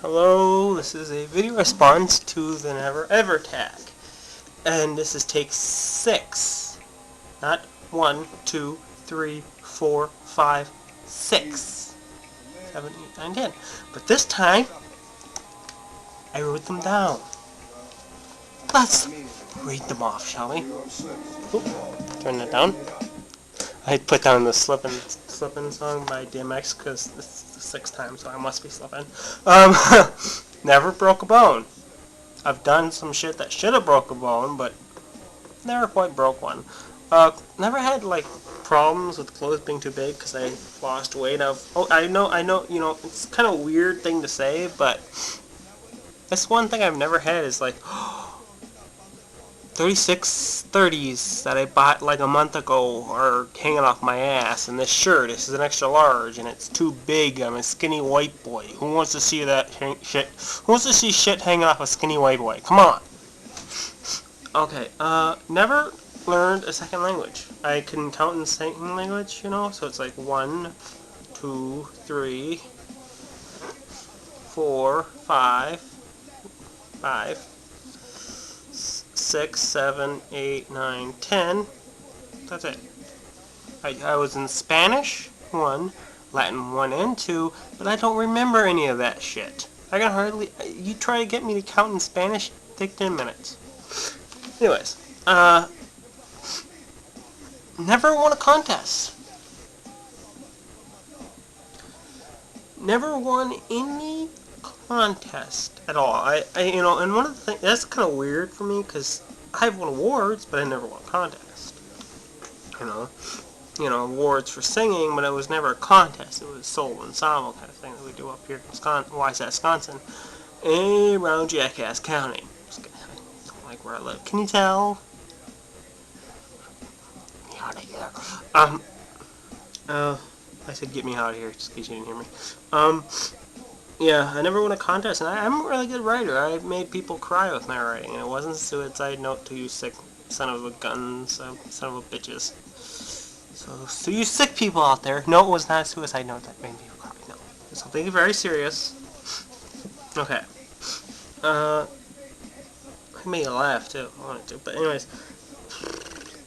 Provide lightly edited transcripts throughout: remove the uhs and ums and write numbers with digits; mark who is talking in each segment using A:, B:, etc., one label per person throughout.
A: Hello, this is a video response to the Never Ever tag. And this is take 6. Not 1, 2, 3, 4, 5, 6. 7, 8, 9, 10. But this time, I wrote them down. Let's read them off, shall we? Oop, turn that down. I put down the Slippin' song by DMX because this is the 6th time, so I must be slipping. Never broke a bone. I've done some shit that should have broke a bone, but never quite broke one. Never had like problems with clothes being too big because I lost weight. I know, you know, it's kind of a weird thing to say, but that's one thing I've never had is like 36 30s that I bought like a month ago are hanging off my ass, and this shirt, this is an extra large and it's too big. I'm a skinny white boy. Who wants to see that shit? Who wants to see shit hanging off a skinny white boy? Come on. Okay, never learned a second language. I can count in second language, you know, so it's like 1, 2, 3, 4, 5, 6, 7, 8, 9, 10. That's it. I was in Spanish 1, Latin 1 and 2, but I don't remember any of that shit. I can hardly. You try to get me to count in Spanish, take 10 minutes. Anyways, never won a contest. Never won any contest at all. I you know, and one of the things that's kind of weird for me because I've won awards, but I never won a contest. You know, awards for singing, but it was never a contest. It was a solo ensemble kind of thing that we do up here in Wisconsin, around Jackass County. Don't like where I live. Can you tell? Get me out of here. I said get me out of here, just in case you didn't hear me. Yeah, I never won a contest, and I'm a really good writer. I made people cry with my writing, and it wasn't a suicide note to you sick son of a gun, son of a bitches. So you sick people out there, no, it was not a suicide note that made people cry, no. It's something very serious. Okay. I made a laugh, too. I wanted to, but anyways.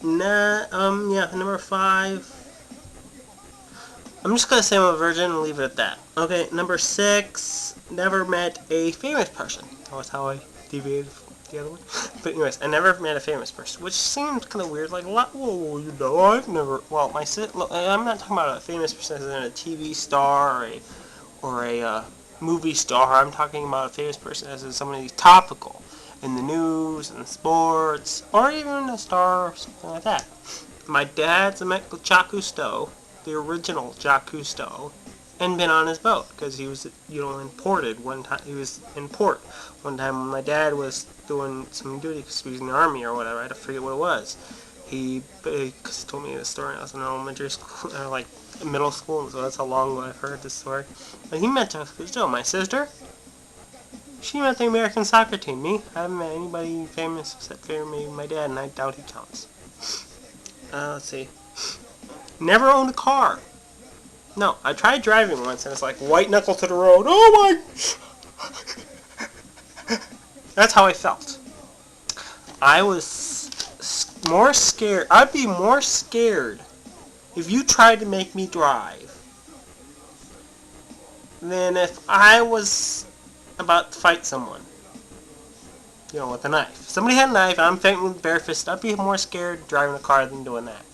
A: Yeah, number 5. I'm just gonna say I'm a virgin and leave it at that. Okay, number 6, never met a famous person. That was how I deviated from the other one. But anyways, I never met a famous person, which seems kind of weird. Like, whoa, you know, I've never. Well, I'm not talking about a famous person as in a TV star or a movie star. I'm talking about a famous person as in somebody topical in the news and sports, or even a star or something like that. My dad's met Jacques Cousteau, the original Jacques Cousteau, and been on his boat because he was, you know, imported one time. He was in port one time when my dad was doing some duty because he was in the army or whatever. I forget what it was. He told me this story. I was in elementary school or like middle school, so that's how long ago I've heard this story. But he met Jacques Cousteau. My sister, she met the American soccer team. Me, I haven't met anybody famous except for maybe my dad, and I doubt he counts. Let's see. Never owned a car. No, I tried driving once, and it's like white knuckle to the road. Oh my! That's how I felt. I was more scared. I'd be more scared if you tried to make me drive than if I was about to fight someone. You know, with a knife. If somebody had a knife, I'm fighting with bare fist. I'd be more scared driving a car than doing that.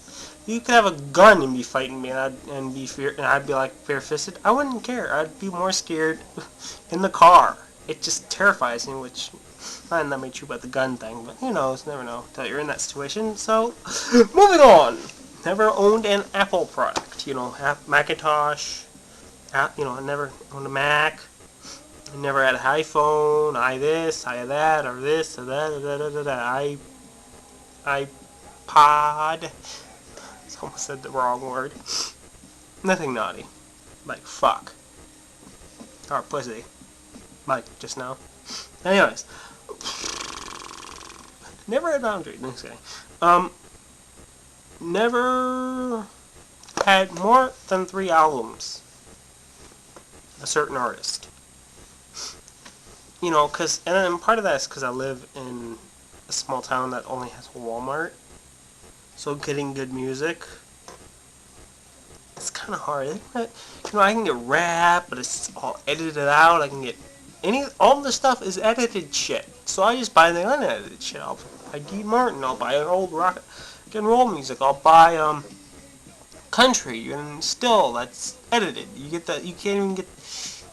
A: You could have a gun and be fighting me, and I'd be like bare-fisted. I wouldn't care. I'd be more scared in the car. It just terrifies me, which I'm not really true about the gun thing, but who knows? Never know until you're in that situation. So, moving on. Never owned an Apple product. You know, Macintosh. You know, I never owned a Mac. I never had an iPhone. I this, I that, or this, or that, iPod. Almost said the wrong word. Nothing naughty. Like fuck. Or pussy. Like just now. Anyways. Never had boundaries. Next guy. Never had more than 3 albums. A certain artist. you know, and then part of that is because I live in a small town that only has a Walmart. So getting good music, it's kind of hard. You know, I can get rap, but it's all edited out. I can get all the stuff is edited shit. So I just buy the unedited shit. I'll buy D. Martin. I'll buy old rock and roll music. I'll buy country, and still that's edited. You get that. You can't even get.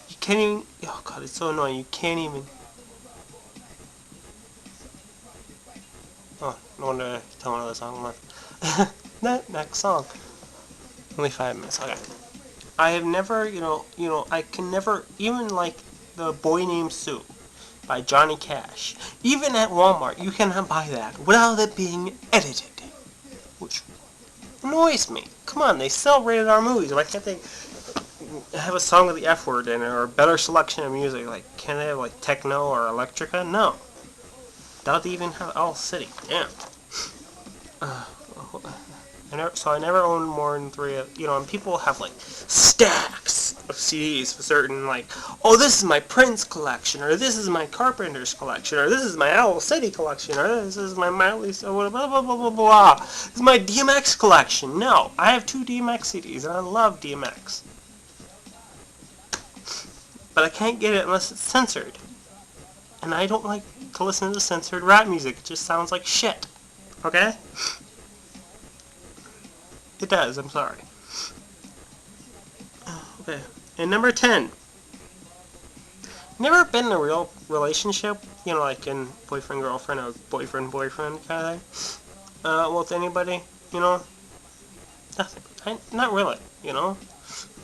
A: You can't even. Oh god, it's so annoying. You can't even. Oh, no wonder I tell another song left. Next song. Only 5 minutes. Okay. I have never, I can never even like the Boy Named Sue by Johnny Cash. Even at Walmart, you cannot buy that without it being edited, which annoys me. Come on, they sell rated R movies. Why can't they have a song with the F word in it or a better selection of music? Like, can they have like techno or electrica? No. Don't they even have Owl City? Damn. So I never owned more than 3 and people have like stacks of CDs for certain, like, oh, this is my Prince collection, or this is my Carpenter's collection, or this is my Owl City collection, or this is my Miley, blah, blah, blah, blah, blah, blah. This is my DMX collection. No, I have 2 DMX CDs, and I love DMX. But I can't get it unless it's censored. And I don't like to listen to censored rap music. It just sounds like shit. Okay? It does, I'm sorry. Okay. And number 10. Never been in a real relationship, like in boyfriend-girlfriend or boyfriend-boyfriend kind of thing, with anybody, not really,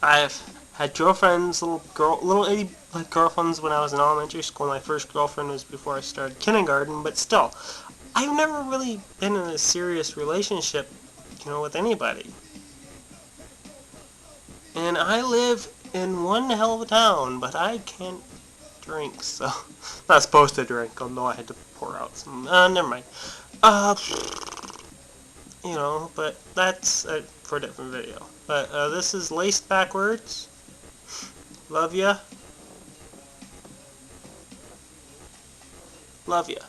A: I've had girlfriends, little itty like girlfriends when I was in elementary school. My first girlfriend was before I started kindergarten, but still, I've never really been in a serious relationship, with anybody. And I live in one hell of a town, but I can't drink, so not supposed to drink, although I had to pour out some. Never mind. But that's for a different video. But this is Lacedbackwards. Love ya. Love ya.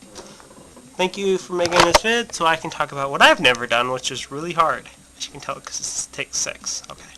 A: Thank you for making this vid so I can talk about what I've never done, which is really hard. As you can tell, because this takes 6. Okay.